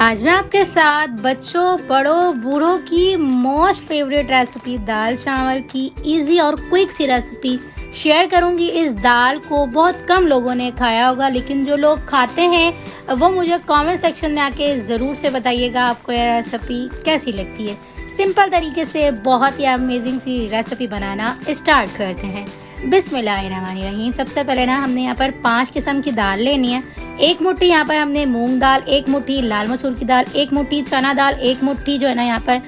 आज मैं आपके साथ बच्चों बड़ों बूढ़ों की मोस्ट फेवरेट रेसिपी दाल चावल की इजी और क्विक सी रेसिपी शेयर करूंगी। इस दाल को बहुत कम लोगों ने खाया होगा, लेकिन जो लोग खाते हैं वो मुझे कमेंट सेक्शन में आके ज़रूर से बताइएगा आपको यह रेसिपी कैसी लगती है। सिंपल तरीके से बहुत ही अमेजिंग सी रेसिपी बनाना स्टार्ट करते हैं। बिस्मिल्लाहिर्रहमानिर्रहीम। सबसे पहले ना हमने यहाँ पर 5 किस्म की दाल लेनी है। 1 मुट्ठी यहाँ पर हमने मूंग दाल, 1 मुट्ठी लाल मसूर की दाल, 1 मुट्ठी चना दाल, 1 मुट्ठी जो है ना यहाँ पर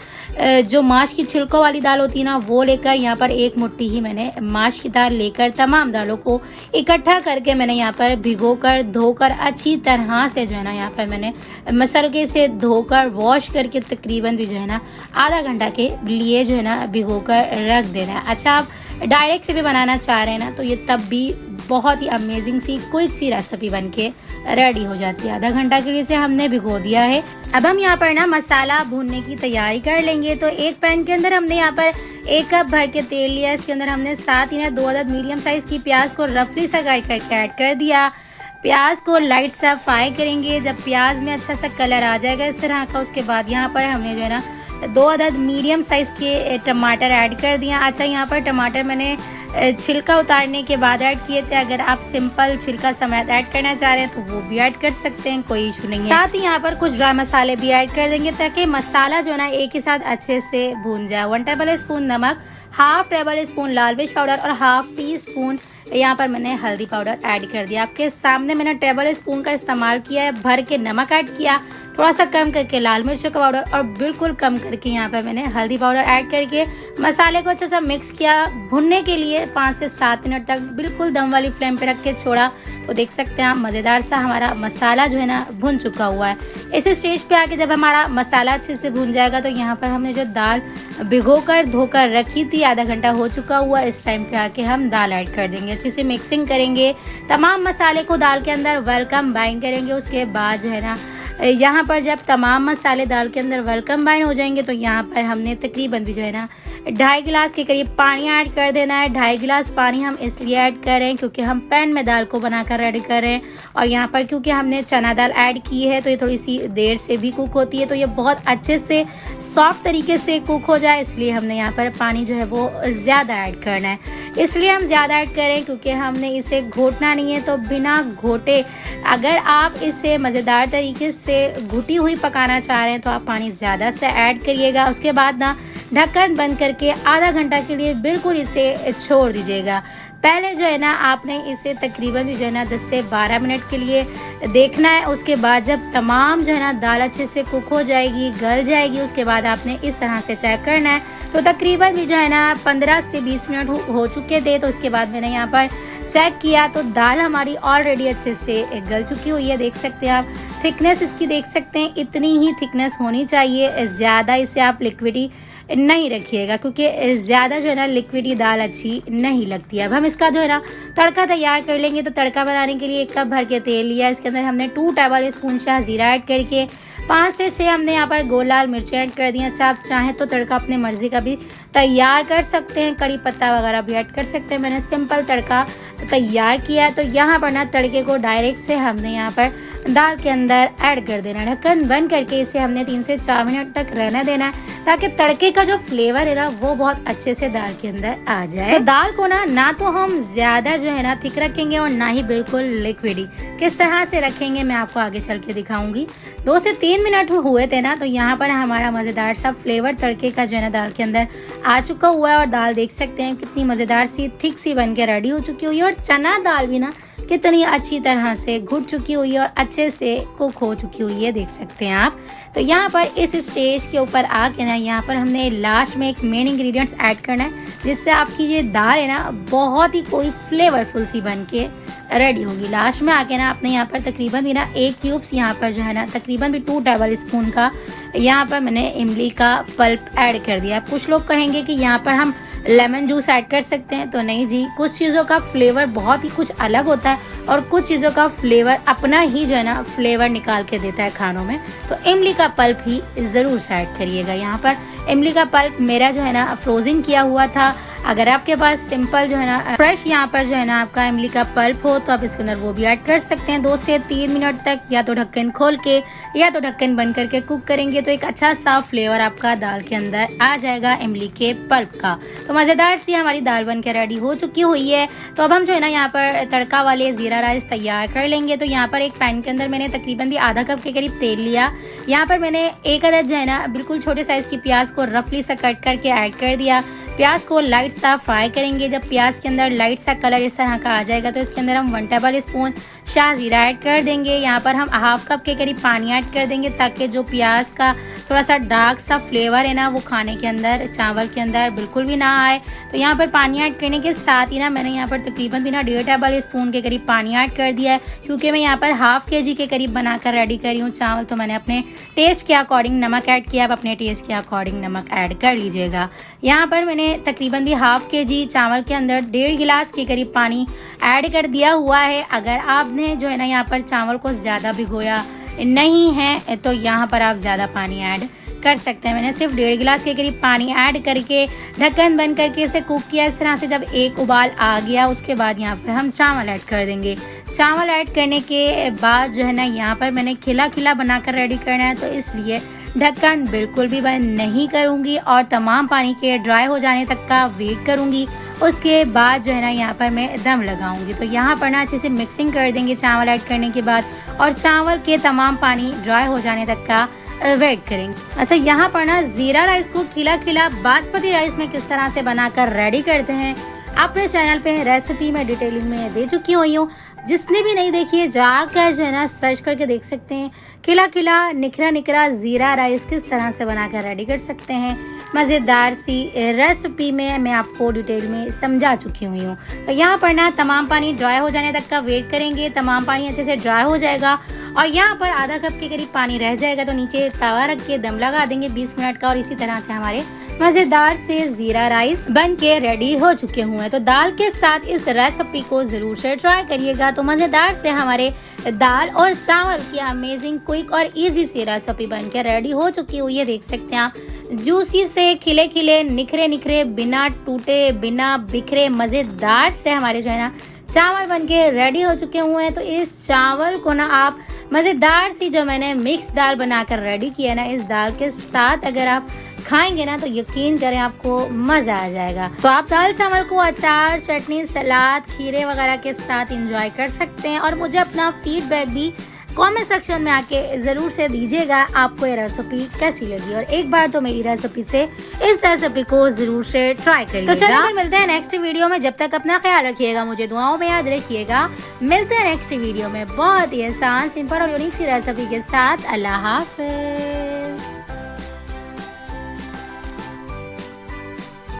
जो माश की छिलकों वाली दाल होती है ना वो लेकर, यहाँ पर 1 मुट्ठी ही मैंने माश की दाल लेकर तमाम दालों को इकट्ठा करके मैंने यहाँ पर भिगोकर धोकर अच्छी तरह से जो है ना यहाँ पर मैंने मसलके से धोकर वॉश करके तकरीबन भी जो है ना आधा घंटा के लिए जो है ना भिगोकर रख देना है। अच्छा, आप डायरेक्ट से भी बनाना चाह रहे हैं ना तो ये तब भी बहुत ही अमेजिंग सी क्विक सी रेसिपी बनके रेडी हो जाती है। आधा घंटा के लिए इसे हमने भिगो दिया है। अब हम यहाँ पर ना मसाला भूनने की तैयारी कर लेंगे। तो एक पैन के अंदर हमने यहाँ पर 1 कप भर के तेल लिया। इसके अंदर हमने साथ ही ना 2 अदद मीडियम साइज़ की प्याज को रफली सा काट करके ऐड कर दिया। प्याज को लाइट सा फ्राई करेंगे। जब प्याज में अच्छा सा कलर आ जाएगा इस तरह का, उसके बाद यहाँ पर हमने जो है ना 2 अदद मीडियम साइज़ के टमाटर ऐड कर दिया। अच्छा, यहाँ पर टमाटर मैंने छिलका उतारने के बाद ऐड किए थे। अगर आप सिंपल छिलका समेत ऐड करना चाह रहे हैं तो वो भी ऐड कर सकते हैं, कोई इशू नहीं है। साथ ही यहाँ पर कुछ ड्राई मसाले भी ऐड कर देंगे ताकि मसाला जो है ना एक ही साथ अच्छे से भून जाए। 1 टेबल स्पून नमक, 1/2 टेबल स्पून लाल मिर्च पाउडर और 1/2 टी स्पून यहाँ पर मैंने हल्दी पाउडर ऐड कर दिया। आपके सामने मैंने टेबल स्पून का इस्तेमाल किया है। भर के नमक ऐड किया, थोड़ा सा कम करके लाल मिर्च का पाउडर और बिल्कुल कम करके यहाँ पर मैंने हल्दी पाउडर ऐड करके मसाले को अच्छा सा मिक्स किया। भुनने के लिए 5 से 7 मिनट तक बिल्कुल दम वाली फ्लेम पे रख के छोड़ा। तो देख सकते हैं आप मज़ेदार सा हमारा मसाला जो है ना भुन चुका हुआ है। इस स्टेज पे आके जब हमारा मसाला अच्छे से भुन जाएगा तो यहाँ पर हमने जो दाल भिगोकर धोकर रखी थी, आधा घंटा हो चुका हुआ, इस टाइम पे आके हम दाल ऐड कर देंगे। अच्छे से मिक्सिंग करेंगे, तमाम मसाले को दाल के अंदर वेलकम बाइंड करेंगे। उसके बाद जो है ना यहाँ पर जब तमाम मसाले दाल के अंदर वेलकम बाइंड हो जाएंगे तो यहाँ पर हमने तकरीबन भी जो है ना 2.5 गिलास के करीब पानी ऐड कर देना है। 2.5 गिलास पानी हम इसलिए ऐड कर रहे हैं क्योंकि हम पैन में दाल को बनाकर रेडी कर रहे हैं, और यहाँ पर क्योंकि हमने चना दाल ऐड की है तो ये थोड़ी सी देर से भी कुक होती है, तो ये बहुत अच्छे से सॉफ्ट तरीके से कुक हो जाए, इसलिए हमने यहाँ पर पानी जो है वो ज़्यादा ऐड करना है। इसलिए हम ज़्यादा ऐड करें क्योंकि हमने इसे घोटना नहीं है। तो बिना घोटे अगर आप इसे मज़ेदार तरीके से घुटी हुई पकाना चाह रहे हैं तो आप पानी ज़्यादा से ऐड करिएगा। उसके बाद ना ढक्कन बंद करके आधा घंटा के लिए बिल्कुल इसे छोड़ दीजिएगा। पहले जो है ना आपने इसे तकरीबन भी जो है ना 10 से 12 मिनट के लिए देखना है। उसके बाद जब तमाम जो है ना दाल अच्छे से कुक हो जाएगी, गल जाएगी, उसके बाद आपने इस तरह से चेक करना है। तो तकरीबन भी जो है ना 15 से 20 मिनट हो चुके थे। तो उसके बाद मैंने यहाँ पर चेक किया तो दाल हमारी ऑलरेडी अच्छे से गल चुकी हुई है। देख सकते हैं आप, थिकनेस इसकी देख सकते हैं, इतनी ही थिकनेस होनी चाहिए। ज़्यादा इसे आप लिक्विडी नहीं रखिएगा क्योंकि ज़्यादा जो है ना लिक्विडी दाल अच्छी नहीं लगती है। अब हम इसका जो है ना तड़का तैयार कर लेंगे। तो तड़का बनाने के लिए 1 कप भर के तेल लिया। इसके अंदर हमने 2 टेबल स्पून शाह जीरा ऐड करके 5 से 6 हमने यहाँ पर गोल लाल मिर्चें ऐड कर दी। अच्छा, आप चाहें तो तड़का अपने मर्ज़ी का भी तैयार कर सकते हैं, कड़ी पत्ता वगैरह भी ऐड कर सकते हैं। मैंने सिंपल तड़का तैयार किया। तो यहाँ पर ना तड़के को डायरेक्ट से हमने यहाँ पर दाल के अंदर ऐड कर देना। ढक्कन बंद करके इसे हमने 3 से 4 मिनट तक रहने देना है ताकि तड़के का जो फ्लेवर है ना वो बहुत अच्छे से दाल के अंदर आ जाए। तो दाल को ना तो हम ज़्यादा जो है ना थिक रखेंगे और ना ही बिल्कुल लिक्विडी। किस तरह से रखेंगे मैं आपको आगे चल के दिखाऊंगी। 2 से 3 मिनट हुए थे ना तो यहाँ पर हमारा मज़ेदार सा फ्लेवर तड़के का जो है ना दाल के अंदर आ चुका हुआ है, और दाल देख सकते हैं कितनी मज़ेदार सी थिक सी बन के रेडी हो चुकी हुई है। और चना दाल भी ना कितनी अच्छी तरह से घुट चुकी हुई है और अच्छे से कुक हो चुकी हुई है, देख सकते हैं आप। तो यहाँ पर इस स्टेज के ऊपर आके ना यहाँ पर हमने लास्ट में एक मेन इंग्रेडिएंट्स ऐड करना है जिससे आपकी ये दाल है ना बहुत ही कोई फ्लेवरफुल सी बन के रेडी होगी। लास्ट में आके ना आपने यहाँ पर तकरीबन भी ना 1 क्यूब्स यहाँ पर जो है ना तकरीबन भी 2 टेबल स्पून का यहाँ पर मैंने इमली का पल्प ऐड कर दिया। कुछ लोग कहेंगे कि यहाँ पर हम लेमन जूस ऐड कर सकते हैं। तो नहीं जी, कुछ चीज़ों का फ्लेवर बहुत ही कुछ अलग होता है और कुछ चीज़ों का फ्लेवर अपना ही जो है ना फ्लेवर निकाल के देता है खानों में। तो इमली का पल्प ही ज़रूर से ऐड करिएगा। यहाँ पर इमली का पल्प मेरा जो है ना फ्रोज़न किया हुआ था। अगर आपके पास सिंपल जो है ना फ्रेश यहाँ पर जो है ना आपका इमली का पल्प हो तो आप इसके अंदर वो भी ऐड कर सकते हैं। 2 से 3 मिनट तक या तो ढक्कन खोल के या तो ढक्कन बंद करके कुक करेंगे तो एक अच्छा सा फ्लेवर आपका दाल के अंदर आ जाएगा इमली के पल्प का। तो मज़ेदार सी हमारी दाल बन के रेडी हो चुकी हुई है। तो अब हम जो है ना यहाँ पर तड़का वाले ज़ीरा राइस तैयार कर लेंगे। तो यहाँ पर एक पैन के अंदर मैंने तकरीबन भी आधा कप के करीब तेल लिया। यहाँ पर मैंने एक अदद जो है ना बिल्कुल छोटे साइज़ की प्याज को रफली सा कट करके ऐड कर दिया। प्याज को लाइट सा फ्राई करेंगे। जब प्याज के अंदर लाइट सा कलर इस तरह का आ जाएगा तो इसके अंदर हम 1 टेबल स्पून शाहजीरा ऐड कर देंगे। यहाँ पर हम हाफ कप के करीब पानी ऐड कर देंगे ताकि जो प्याज का थोड़ा सा डार्क सा फ्लेवर है ना वो खाने के अंदर चावल के अंदर बिल्कुल भी ना आए। तो यहाँ पर पानी ऐड करने के साथ ही ना मैंने यहाँ पर तकरीबन भी ना 1.5 टेबल स्पून के करीब पानी ऐड कर दिया है, क्योंकि मैं यहाँ पर हाफ kg के करीब बनाकर रेडी कर रही हूँ चावल। तो मैंने अपने टेस्ट के अकॉर्डिंग नमक ऐड किया। आप अपने टेस्ट के अकॉर्डिंग नमक ऐड कर लीजिएगा। यहाँ पर मैंने तकरीबन भी हाफ kg चावल के अंदर 1.5 गिलास के करीब पानी ऐड कर दिया हुआ है। अगर आपने जो है ना यहाँ पर चावल को ज़्यादा भिगोया नहीं है तो यहाँ पर आप ज़्यादा पानी ऐड कर सकते हैं। मैंने सिर्फ 1.5 गिलास के करीब पानी ऐड करके ढक्कन बंद करके इसे कुक किया। इस तरह से जब एक उबाल आ गया उसके बाद यहाँ पर हम चावल ऐड कर देंगे। चावल ऐड करने के बाद जो है ना यहाँ पर मैंने खिला खिला बनाकर रेडी करना है, तो इसलिए ढक्कन बिल्कुल भी बंद नहीं करूँगी और तमाम पानी के ड्राई हो जाने तक का वेट करूँगी। उसके बाद जो है ना यहाँ पर मैं दम लगाऊंगी। तो यहाँ पर ना अच्छे से मिक्सिंग कर देंगे चावल ऐड करने के बाद और चावल के तमाम पानी ड्राई हो जाने तक का वेट करेंगे। अच्छा, यहाँ पर ना ज़ीरा राइस को खिला खिला बासमती राइस में किस तरह से बनाकर रेडी करते हैं अपने चैनल पे रेसिपी में डिटेलिंग में दे चुकी हुई हूँ। जिसने भी नहीं देखी है जाकर जो है ना सर्च करके देख सकते हैं। खिला खिला निखरा निखरा ज़ीरा राइस किस तरह से बनाकर रेडी कर सकते हैं मज़ेदार सी रेसिपी में मैं आपको डिटेल में समझा चुकी हुई हूँ। तो यहाँ पर ना तमाम पानी ड्राई हो जाने तक का वेट करेंगे। तमाम पानी अच्छे से ड्राई हो जाएगा और यहाँ पर आधा कप के करीब पानी रह जाएगा तो नीचे तवा रख के दम लगा देंगे 20 मिनट का। और इसी तरह से हमारे मज़ेदार से ज़ीरा राइस बन के रेडी हो चुके हुए हैं। तो दाल के साथ इस रेसिपी को ज़रूर से ट्राई करिएगा। तो मज़ेदार से हमारे दाल और चावल की अमेजिंग क्विक और इजी सी रेसिपी बन के रेडी हो चुकी हुई है। देख सकते हैं आप, जूसी से खिले खिले निखरे निखरे बिना टूटे बिना बिखरे मज़ेदार से हमारे जो है ना चावल बनके रेडी हो चुके हुए हैं। तो इस चावल को ना आप मज़ेदार सी जो मैंने मिक्स दाल बनाकर रेडी किया ना, इस दाल के साथ अगर आप खाएंगे ना तो यकीन करें आपको मज़ा आ जाएगा। तो आप दाल चावल को अचार चटनी सलाद खीरे वगैरह के साथ एंजॉय कर सकते हैं। और मुझे अपना फीडबैक भी कमेंट सेक्शन में आके ज़रूर से दीजिएगा आपको ये रेसिपी कैसी लगी। और एक बार तो मेरी रेसिपी से इस रेसिपी को ज़रूर से ट्राई करिएगा। तो चलिए फिर मिलते हैं नेक्स्ट वीडियो में। जब तक अपना ख्याल रखिएगा, मुझे दुआओं में याद रखिएगा। मिलते हैं नेक्स्ट वीडियो में बहुत ही आसान सिंपल और यूनिक सी रेसिपी के साथ। अल्लाह हाफ़िज़।